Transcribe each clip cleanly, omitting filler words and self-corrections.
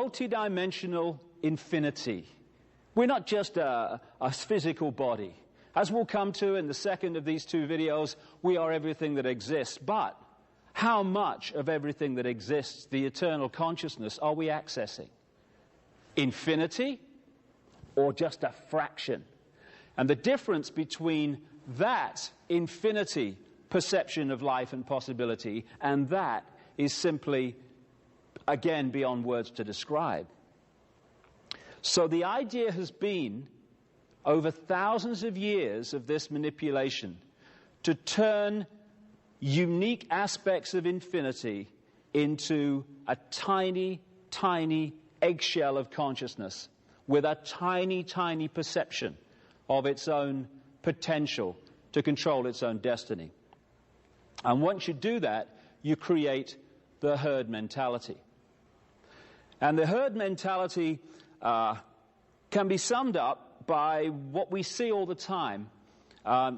multidimensional infinity. We're not just a physical body. As we'll come to in the second of these two videos, we are everything that exists. But how much of everything that exists, the eternal consciousness, are we accessing? Infinity or just a fraction? And the difference between that infinity perception of life and possibility and that is simply, again, beyond words to describe. So the idea has been, over thousands of years of this manipulation, to turn unique aspects of infinity into a tiny, tiny eggshell of consciousness with a tiny, tiny perception of its own potential to control its own destiny. And once you do that, you create the herd mentality. And the herd mentality can be summed up by what we see all the time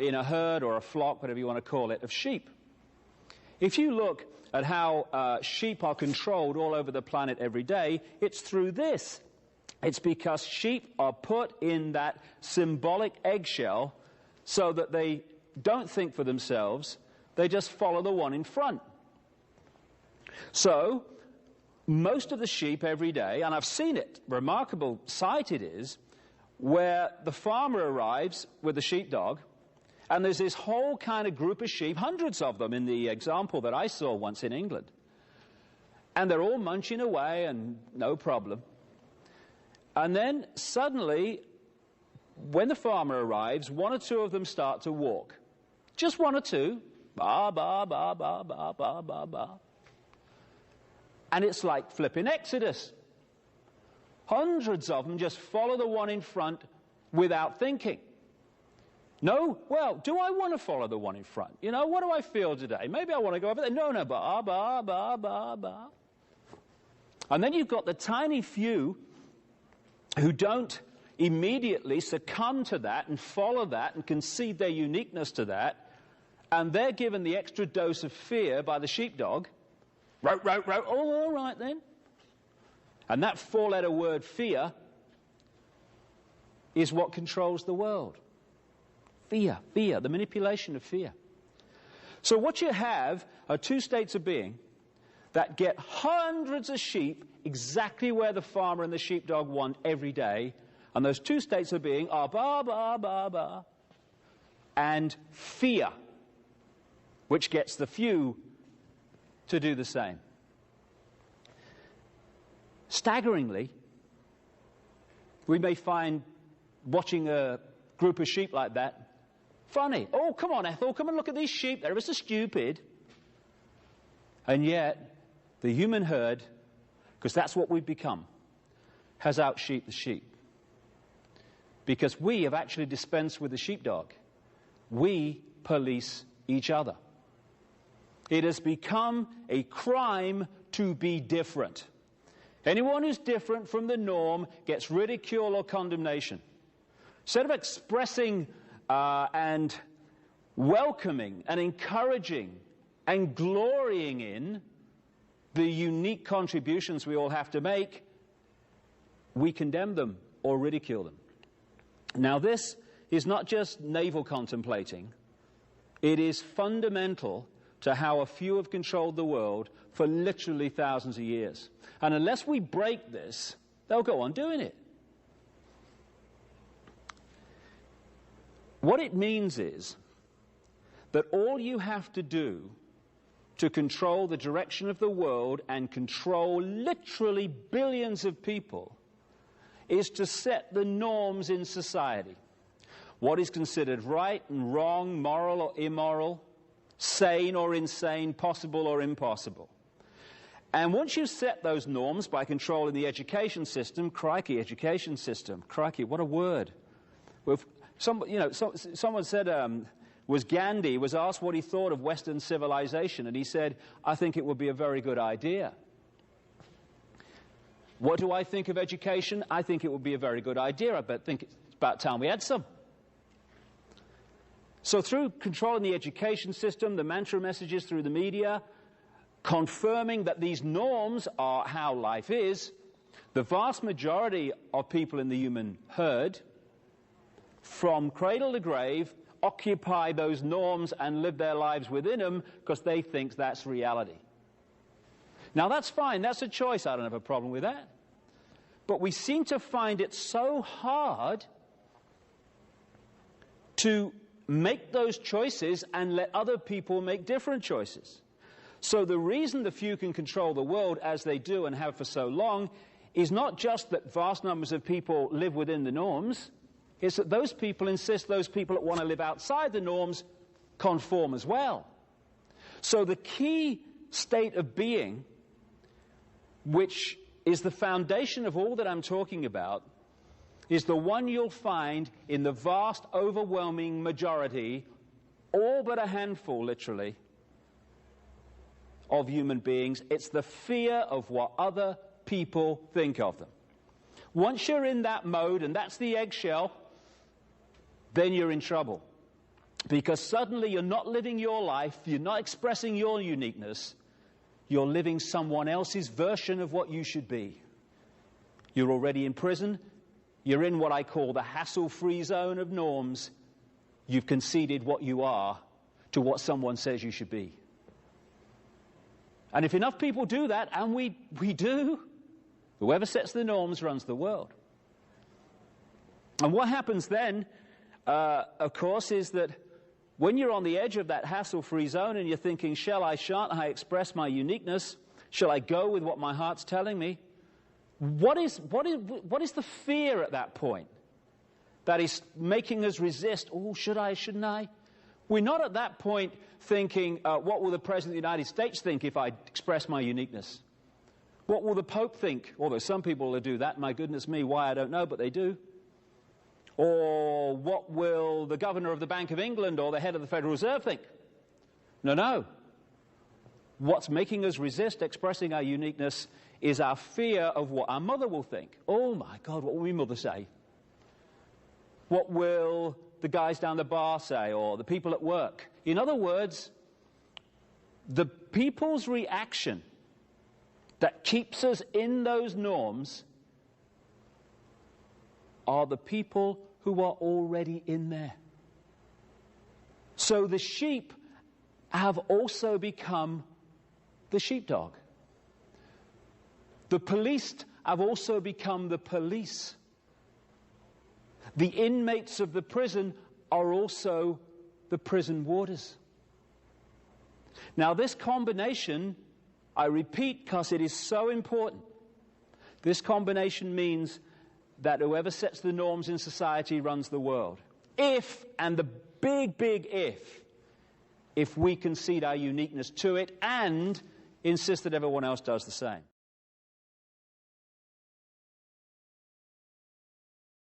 in a herd or a flock, whatever you want to call it, of sheep. If you look at how sheep are controlled all over the planet every day, it's through this. It's because sheep are put in that symbolic eggshell so that they don't think for themselves, they just follow the one in front. So, most of the sheep every day, and I've seen it, remarkable sight it is, where the farmer arrives with the sheepdog, and there's this whole kind of group of sheep, hundreds of them in the example that I saw once in England. And they're all munching away and no problem. And then suddenly, when the farmer arrives, one or two of them start to walk. Just one or two. Ba, ba, ba, ba, ba, ba, ba, ba. And it's like flipping Exodus. Hundreds of them just follow the one in front without thinking. No, well, do I want to follow the one in front? You know, what do I feel today? Maybe I want to go over there. No, ba, ba, ba, ba, ba. And then you've got the tiny few who don't immediately succumb to that and follow that and concede their uniqueness to that, and they're given the extra dose of fear by the sheepdog. Row, row, row. Oh, all right then. And that four-letter word, fear, is what controls the world. Fear, fear, the manipulation of fear. So what you have are two states of being that get hundreds of sheep exactly where the farmer and the sheepdog want every day. And those two states of being are ba, ba, ba, ba, and fear, which gets the few to do the same. Staggeringly, we may find watching a group of sheep like that funny. Oh, come on, Ethel, come and look at these sheep. They're ever so stupid. And yet, the human herd, because that's what we've become, has out-sheep the sheep. Because we have actually dispensed with the sheepdog. We police each other. It has become a crime to be different. Anyone who's different from the norm gets ridicule or condemnation. Instead of expressing and welcoming and encouraging and glorying in the unique contributions we all have to make, we condemn them or ridicule them. Now this is not just navel contemplating. It is fundamental to how a few have controlled the world for literally thousands of years. And unless we break this, they'll go on doing it. What it means is that all you have to do to control the direction of the world and control literally billions of people is to set the norms in society. What is considered right and wrong, moral or immoral, sane or insane, possible or impossible. And once you set those norms by controlling the education system, crikey, education system, crikey, what a word. Someone said, was Gandhi was asked what he thought of Western civilization, and he said, I think it would be a very good idea. What do I think of education? I think it would be a very good idea. I think it's about time we had some. So through controlling the education system, the mantra messages through the media, confirming that these norms are how life is, The vast majority of people in the human herd, from cradle to grave, occupy those norms and live their lives within them because they think that's reality. Now that's fine, that's a choice, I don't have a problem with that. But we seem to find it so hard to make those choices and let other people make different choices. So the reason the few can control the world as they do and have for so long is not just that vast numbers of people live within the norms, it's that those people insist those people that want to live outside the norms conform as well. So the key state of being, which is the foundation of all that I'm talking about, is the one you'll find in the vast, overwhelming majority, all but a handful, literally, of human beings. It's the fear of what other people think of them. Once you're in that mode, and that's the eggshell, then you're in trouble. Because suddenly you're not living your life, you're not expressing your uniqueness, you're living someone else's version of what you should be. You're already in prison. You're in what I call the hassle-free zone of norms. You've conceded what you are to what someone says you should be. And if enough people do that, and we do, whoever sets the norms runs the world. And what happens then, of course, is that when you're on the edge of that hassle-free zone and you're thinking, shall I, shan't I express my uniqueness? Shall I go with what my heart's telling me? What is the fear at that point that is making us resist? Oh, should I, shouldn't I? We're not at that point thinking, what will the President of the United States think if I express my uniqueness? What will the Pope think? Although some people will do that. My goodness me, why, I don't know, but they do. Or what will the Governor of the Bank of England or the head of the Federal Reserve think? No. What's making us resist expressing our uniqueness is our fear of what our mother will think. Oh my God, what will my mother say? What will the guys down the bar say, or the people at work? In other words, the people's reaction that keeps us in those norms are the people who are already in there. So the sheep have also become the sheepdog. The police have also become the police. The inmates of the prison are also the prison warders. Now this combination, I repeat because it is so important, this combination means that whoever sets the norms in society runs the world. If, and the big, big if we concede our uniqueness to it and insist that everyone else does the same.